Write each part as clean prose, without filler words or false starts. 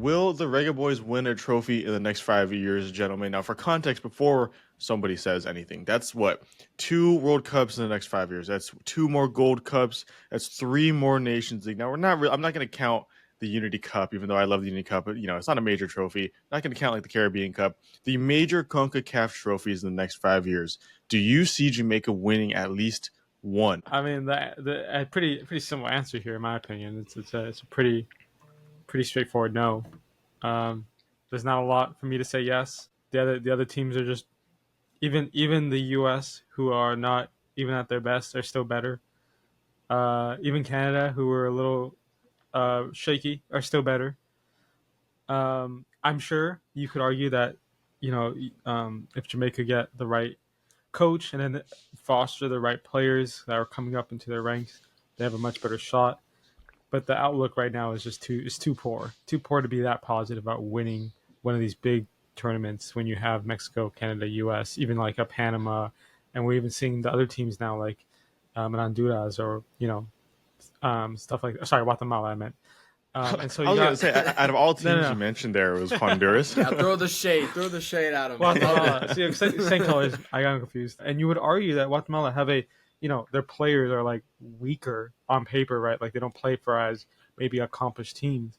Will the Reggae Boyz win a trophy in the next 5 years, gentlemen? Now, for context, before somebody says anything, that's what 2 World Cups in the next 5 years. That's 2 more Gold Cups. That's 3 more Nations League. Now, I'm not going to count the Unity Cup, even though I love the Unity Cup. But it's not a major trophy. Not going to count like the Caribbean Cup. The major Concacaf trophies in the next 5 years. Do you see Jamaica winning at least one? I mean, a pretty simple answer here, in my opinion. It's a pretty straightforward no. Um, there's not a lot for me to say yes. The other teams are just even the U.S., who are not even at their best, are still better. Even Canada, who were a little shaky, are still better. I'm sure you could argue that if Jamaica get the right coach and then foster the right players that are coming up into their ranks, they have a much better shot. But the outlook right now is just too poor, too poor to be that positive about winning one of these big tournaments when you have Mexico, Canada, U.S., even like a Panama, and we're even seeing the other teams now like an Honduras or stuff like sorry, Guatemala I meant. And so I you was going to got say, out of all no, no, teams you no. mentioned there, it was Honduras. Yeah, throw the shade. Throw the shade at him. I love Guatemala. it. See, same colors. I got confused. And you would argue that Guatemala have their players are like weaker on paper, right? Like they don't play for as maybe accomplished teams,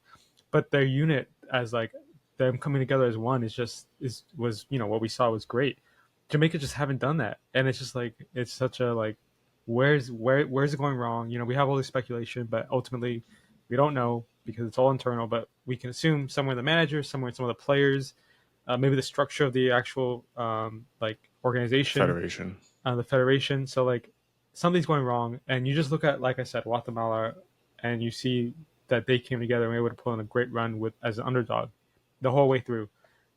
but their unit as like them coming together as one was what we saw was great. Jamaica just haven't done that, and it's just like it's such a like where's it going wrong? We have all this speculation, but ultimately we don't know because it's all internal. But we can assume somewhere in the manager, somewhere in some of the players, maybe the structure of the actual like organization, Federation. the federation. So like something's going wrong, and you just look at like I said, Guatemala, and you see that they came together and were able to put on a great run with as an underdog the whole way through,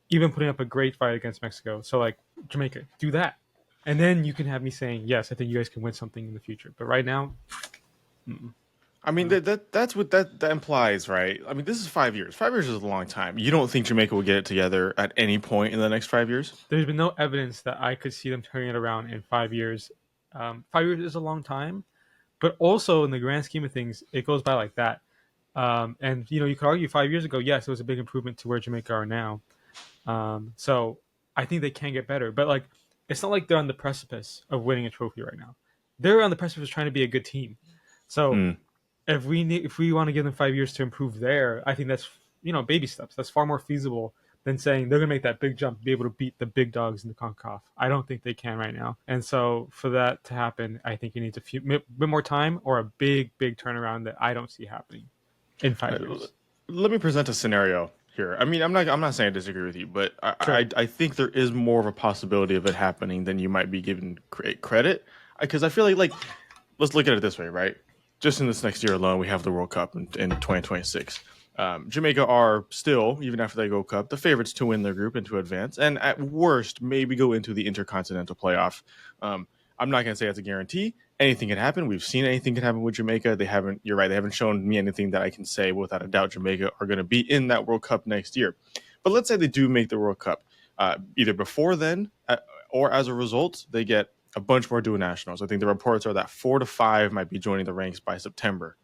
even putting up a great fight against Mexico. So like Jamaica, do that, and then you can have me saying yes, I think you guys can win something in the future. But right now, I mean, no. that's what that implies, right? I mean, this is 5 years. 5 years is a long time. You don't think Jamaica will get it together at any point in the next 5 years? There's been no evidence that I could see them turning it around in 5 years. 5 years is a long time, but also in the grand scheme of things, it goes by like that. And you could argue 5 years ago, yes, it was a big improvement to where Jamaica are now. So I think they can get better, but like it's not like they're on the precipice of winning a trophy right now. They're on the precipice of trying to be a good team. So Mm. if we want to give them 5 years to improve there, I think that's baby steps. That's far more feasible than saying they're gonna make that big jump, be able to beat the big dogs in the Concacaf. I don't think they can right now. And so for that to happen, I think you need a bit more time or a big turnaround that I don't see happening in Uh, 5 years. Let me present a scenario here. I mean, I'm not saying I disagree with you, but Sure. I think there is more of a possibility of it happening than you might be given credit. Because I feel like let's look at it this way, right? Just in this next year alone, we have the World Cup in 2026. Jamaica are still, even after they go Cup, the favorites to win their group and to advance, and at worst, maybe go into the Intercontinental Playoff. Um, I'm not going to say that's a guarantee. Anything can happen. We've seen anything can happen with Jamaica. They haven't. You're right. They haven't shown me anything that I can say without a doubt. Jamaica are going to be in that World Cup next year. But let's say they do make the World Cup, either before then or as a result, they get a bunch more dual nationals. I think the reports are that 4 to 5 might be joining the ranks by September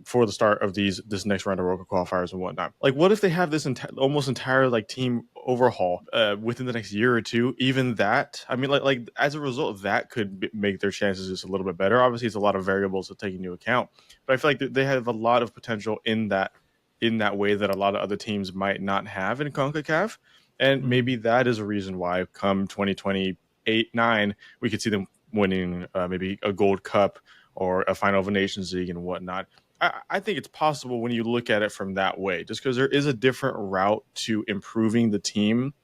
for the start of this next round of World Cup qualifiers and whatnot. Like, what if they have this almost entire like team overhaul within the next year or two? Even that, I mean, like as a result, that could make their chances just a little bit better. Obviously, it's a lot of variables to take into account, but I feel like they have a lot of potential in that way that a lot of other teams might not have in CONCACAF, and Mm. maybe that is a reason why come 2028-9 we could see them winning maybe a Gold Cup or a final of a Nations League and whatnot. I think it's possible when you look at it from that way, just because there is a different route to improving the team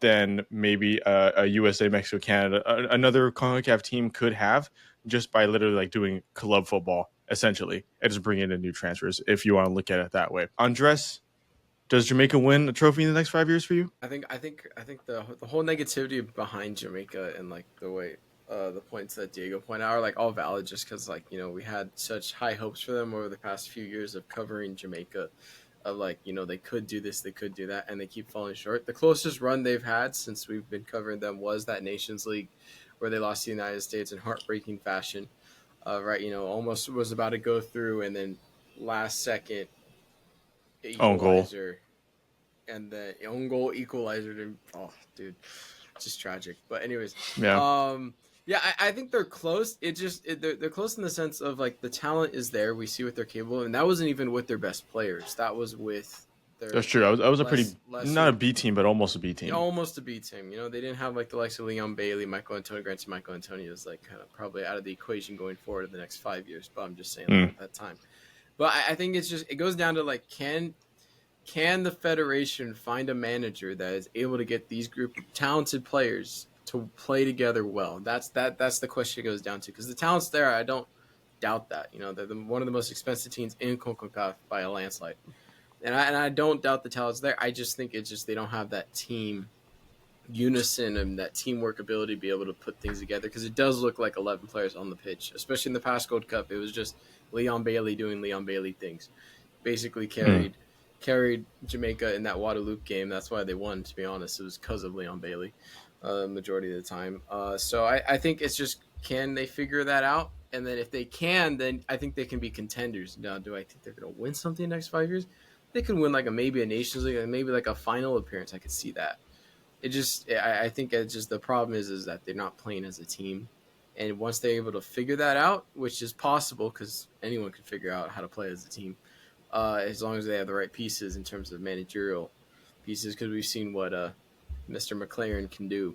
than maybe a USA, Mexico, Canada, another CONCACAF team could have just by literally like doing club football, essentially, and just bringing in new transfers, if you want to look at it that way. Andres, does Jamaica win a trophy in the next 5 years for you? I think the whole negativity behind Jamaica and like the way the points that Diego pointed out are like all valid just because like we had such high hopes for them over the past few years of covering Jamaica of like they could do this, they could do that, and they keep falling short. The closest run they've had since we've been covering them was that Nations League where they lost to the United States in heartbreaking fashion. Right, almost was about to go through, and then last second Own goal. equalizer. and the own goal equalizer. Oh, dude, just tragic. But anyways, Yeah, yeah, I think they're close. They're close in the sense of like the talent is there. We see what they're capable of, and that wasn't even with their best players. That was with that's their true. I was a pretty not a lesser, B team, but almost a B team. almost a B team. You know, they didn't have like the likes of Leon Bailey, Michael Antonio. Granted, Michael Antonio is like kind of probably out of the equation going forward in the next 5 years. But I'm just saying like Mm. at that time. But I think it goes down to like can the federation find a manager that is able to get these group of talented players to play together well? That's the question it goes down to, because the talent's there. I don't doubt that. You know, they're one of the most expensive teams in CONCACAF by a landslide, and I don't doubt the talent's there. I just think it's just they don't have that team unison and that teamwork ability to be able to put things together, because it does look like 11 players on the pitch, especially in the past Gold Cup. It was just Leon Bailey doing Leon Bailey things, basically Mm. carried Jamaica in that Waterloo game. That's why they won, to be honest. It was because of Leon Bailey, majority of the time. So I think it's just, can they figure that out? And then if they can, then I think they can be contenders. Now, do I think they're going to win something in the next 5 years? They could win like maybe a Nations League, maybe like a final appearance. I could see that. I think it's just the problem is that they're not playing as a team. And once they're able to figure that out, which is possible because anyone can figure out how to play as a team, as long as they have the right pieces in terms of managerial pieces, because we've seen what Mr. McClaren can do,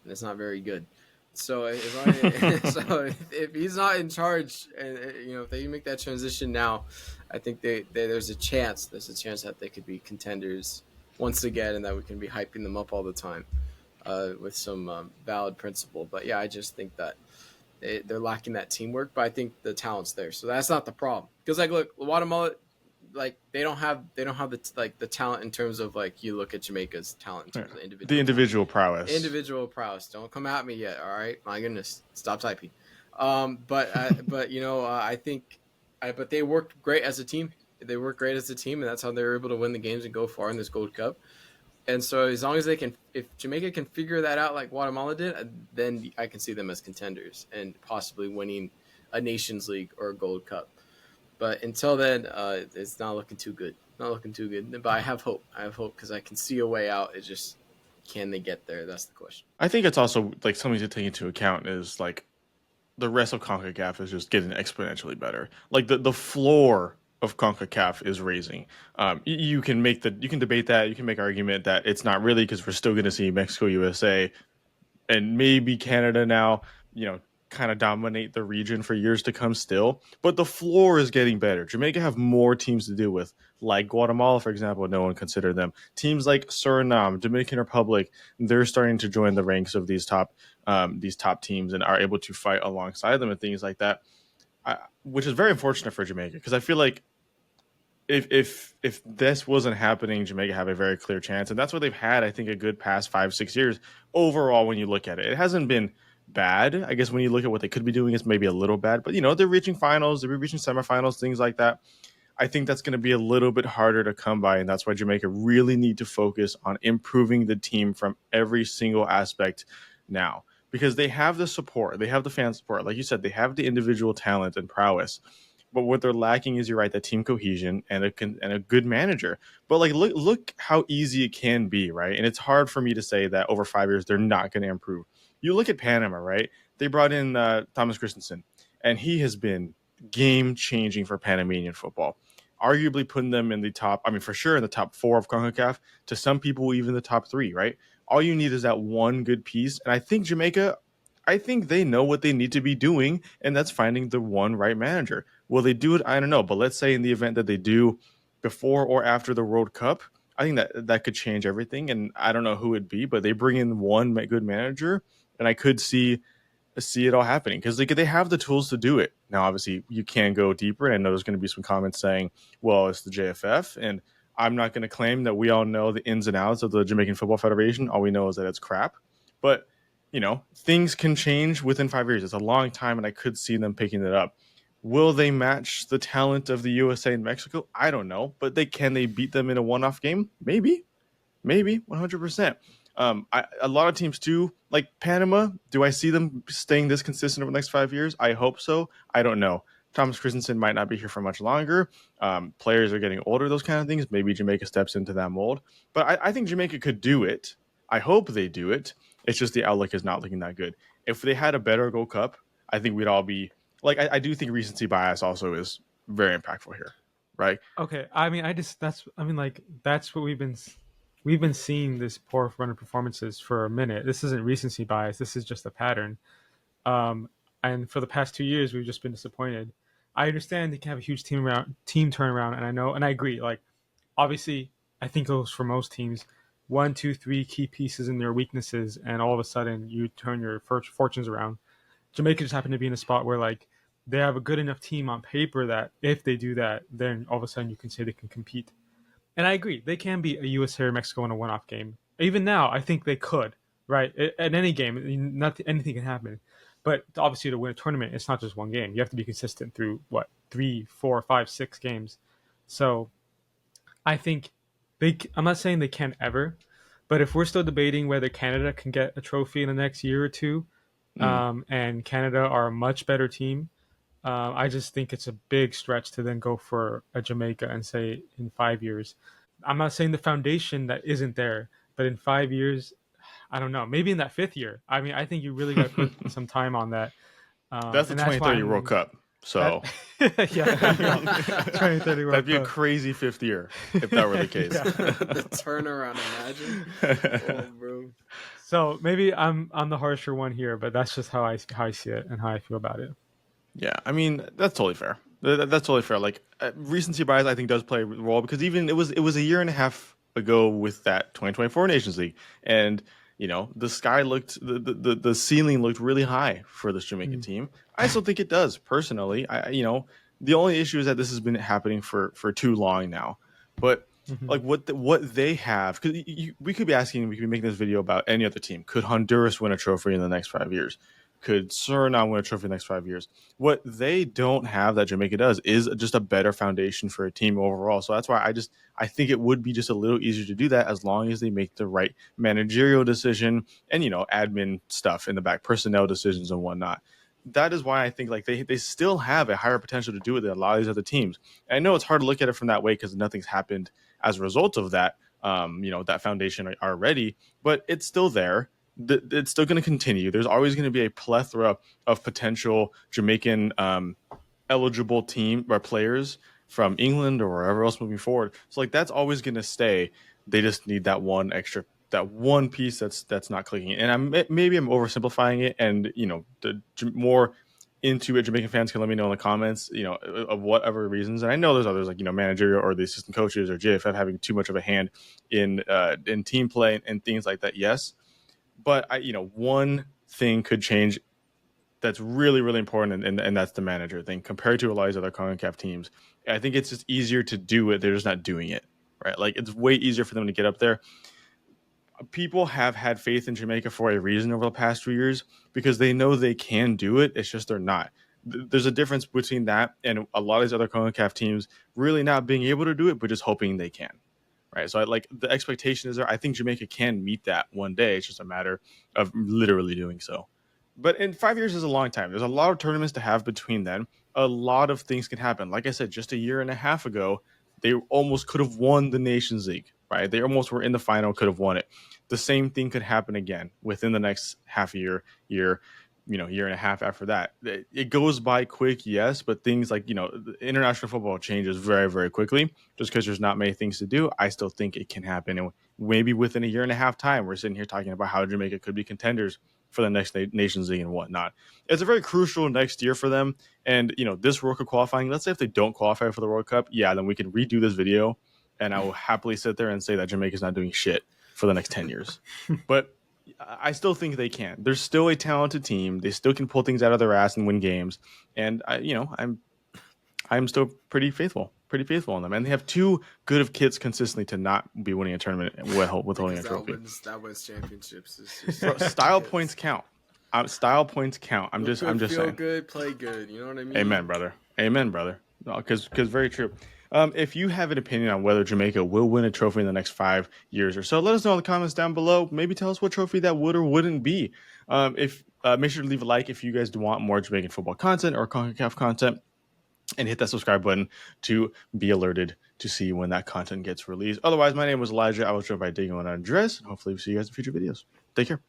and it's not very good. So as long as, so if he's not in charge, and if they make that transition now, I think there's a chance that they could be contenders once again, and that we can be hyping them up all the time with some valid principle. But yeah, I just think that they're lacking that teamwork, but I think the talent's there, so that's not the problem. Because like, look, Guatemala, like they don't have the talent in terms of like you look at Jamaica's talent in terms of The individual talent. individual prowess. Individual prowess. Don't come at me yet. All right, my goodness, stop typing. But I think, but they worked great as a team. They worked great as a team, and that's how they were able to win the games and go far in this Gold Cup. And so as long as they can, if Jamaica can figure that out like Guatemala did, then I can see them as contenders and possibly winning a Nations League or a Gold Cup. But until then, it's not looking too good. Not looking too good. But I have hope. I have hope because I can see a way out. It's just, can they get there? That's the question. I think it's also like something to take into account is like the rest of CONCACAF is just getting exponentially better. Like the floor of CONCACAF is raising. You can debate that. You can make argument that it's not really, because we're still going to see Mexico, USA, and maybe Canada now, kind of dominate the region for years to come still. But the floor is getting better. Jamaica have more teams to deal with, like Guatemala, for example. No one considered them. Teams like Suriname, Dominican Republic, they're starting to join the ranks of these top teams and are able to fight alongside them and things like that, which is very unfortunate for Jamaica, because I feel like if this wasn't happening, Jamaica have a very clear chance, and that's what they've had. I think a good past 5-6 years overall. When you look at it, it hasn't been bad. I guess when you look at what they could be doing, it's maybe a little bad. But they're reaching finals, they're reaching semifinals, things like that. I think that's going to be a little bit harder to come by, and that's why Jamaica really need to focus on improving the team from every single aspect now, because they have the support, they have the fan support, like you said, they have the individual talent and prowess. But what they're lacking is, you're right, that team cohesion and a good manager. But like, look how easy it can be, right? And it's hard for me to say that over 5 years they're not going to improve. You look at Panama, right? They brought in Thomas Christensen, and he has been game changing for Panamanian football. Arguably putting them in the top, I mean, for sure in the top 4 of CONCACAF. To some people, even the top 3, right? All you need is that one good piece. And I think Jamaica, I think they know what they need to be doing, and that's finding the one right manager. Will they do it? I don't know. But let's say in the event that they do before or after the World Cup, I think that could change everything. And I don't know who it'd be, but they bring in one good manager, and I could see it all happening, because they have the tools to do it. Now, obviously, you can go deeper, and I know there's going to be some comments saying, well, it's the JFF, and I'm not going to claim that we all know the ins and outs of the Jamaican Football Federation. All we know is that it's crap. But, things can change within 5 years. It's a long time, and I could see them picking it up. Will they match the talent of the USA and Mexico? I don't know. But can they beat them in a one-off game? Maybe 100%. A lot of teams too, like Panama. Do I see them staying this consistent over the next 5 years? I hope so. I don't know. Thomas Christensen might not be here for much longer. Players are getting older, those kind of things. Maybe Jamaica steps into that mold. But I think Jamaica could do it. I hope they do it. It's just the outlook is not looking that good. If they had a better Gold Cup, I think we'd all be like, I do think recency bias also is very impactful here, right? Okay, I mean, that's what we've been seeing this poor run of performances for a minute. This isn't recency bias. This is just a pattern. Um, and for the past 2 years, we've just been disappointed. I understand they can have a huge team turnaround, and I know, and I agree. Like, obviously, I think it goes for most teams. 1, 2, 3 key pieces in their weaknesses, and all of a sudden you turn your fortunes around. Jamaica just happened to be in a spot where like they have a good enough team on paper that if they do that, then all of a sudden you can say they can compete. And I agree, they can beat a USA or Mexico in a one-off game. Even now, I think they could. Right, at any game, not anything can happen. But obviously, to win a tournament, it's not just one game. You have to be consistent through what 3, 4, 5, 6 games. So I think I'm not saying they can't ever, but if we're still debating whether Canada can get a trophy in the next year or two, and Canada are a much better team, I just think it's a big stretch to then go for a Jamaica and say in 5 years. I'm not saying the foundation that isn't there, but in 5 years, I don't know. Maybe in that fifth year. I mean, I think you really got to put some time on that. That's the And 2030 World Cup. So yeah, 2030 World that'd be Cup. a crazy fifth year if that were the case. The turnaround, imagine. Oh, bro. So maybe I'm the harsher one here, but that's just how I see it and how I feel about it. Yeah, I mean that's totally fair. That's totally fair. Like recency bias, I think does play a role because even it was a year and a half ago with that 2024 Nations League, and the sky looked the ceiling looked really high for this Jamaican team. I still think it does personally. The only issue is that this has been happening for too long now. But like what they have, because we could be making this video about any other team. Could Honduras win a trophy in the next 5 years? Could Suriname win a trophy in the next 5 years? What they don't have that Jamaica does is just a better foundation for a team overall. So that's why I think it would be just a little easier to do that as long as they make the right managerial decision and admin stuff in the back, personnel decisions and whatnot. That is why I think like they still have a higher potential to do it than a lot of these other teams. And I know it's hard to look at it from that way because nothing's happened as a result of that. That foundation already, but it's still there. It's still going to continue. There's always going to be a plethora of potential Jamaican eligible team or players from England or wherever else moving forward. So like that's always going to stay. They just need that one piece that's not clicking. And maybe I'm oversimplifying it. And the more into it, Jamaican fans can let me know in the comments, of whatever reasons. And I know there's others like managerial or the assistant coaches or JFF having too much of a hand in team play and things like that. Yes. But one thing could change that's really, really important, and that's the manager thing compared to a lot of these other CONCACAF teams. I think it's just easier to do it. They're just not doing it, right? Like it's way easier for them to get up there. People have had faith in Jamaica for a reason over the past 2 years because they know they can do it. It's just they're not. There's a difference between that and a lot of these other CONCACAF teams really not being able to do it, but just hoping they can. Right. So the expectation is there. I think Jamaica can meet that one day. It's just a matter of literally doing so. But in 5 years is a long time. There's a lot of tournaments to have between then. A lot of things can happen. Like I said, just a year and a half ago, they almost could have won the Nations League, right? They almost were in the final, could have won it. The same thing could happen again within the next half a year, year and a half after that. It goes by quick, yes, but things like, international football changes very, very quickly. Just because there's not many things to do, I still think it can happen. And maybe within a year and a half time, we're sitting here talking about how Jamaica could be contenders for the next Nations League and whatnot. It's a very crucial next year for them. And, this World Cup qualifying, let's say if they don't qualify for the World Cup, then we can redo this video and I will happily sit there and say that Jamaica's not doing shit for the next 10 years. But I still think they can. They're still a talented team. They still can pull things out of their ass and win games. And I'm still pretty faithful on them. And they have too good of kits consistently to not be winning a tournament with holding a trophy. That wins championships. Style points count. Style points count. I'm just feel saying. Good, play good. You know what I mean? Amen, brother. Because very true. If you have an opinion on whether Jamaica will win a trophy in the next 5 years or so, let us know in the comments down below. Maybe tell us what trophy that would or wouldn't be. Make sure to leave a like if you guys do want more Jamaican football content or CONCACAF content. and hit that subscribe button to be alerted to see when that content gets released. Otherwise, my name was Elijah. I was joined by Diego and Andres. Hopefully, we'll see you guys in future videos. Take care.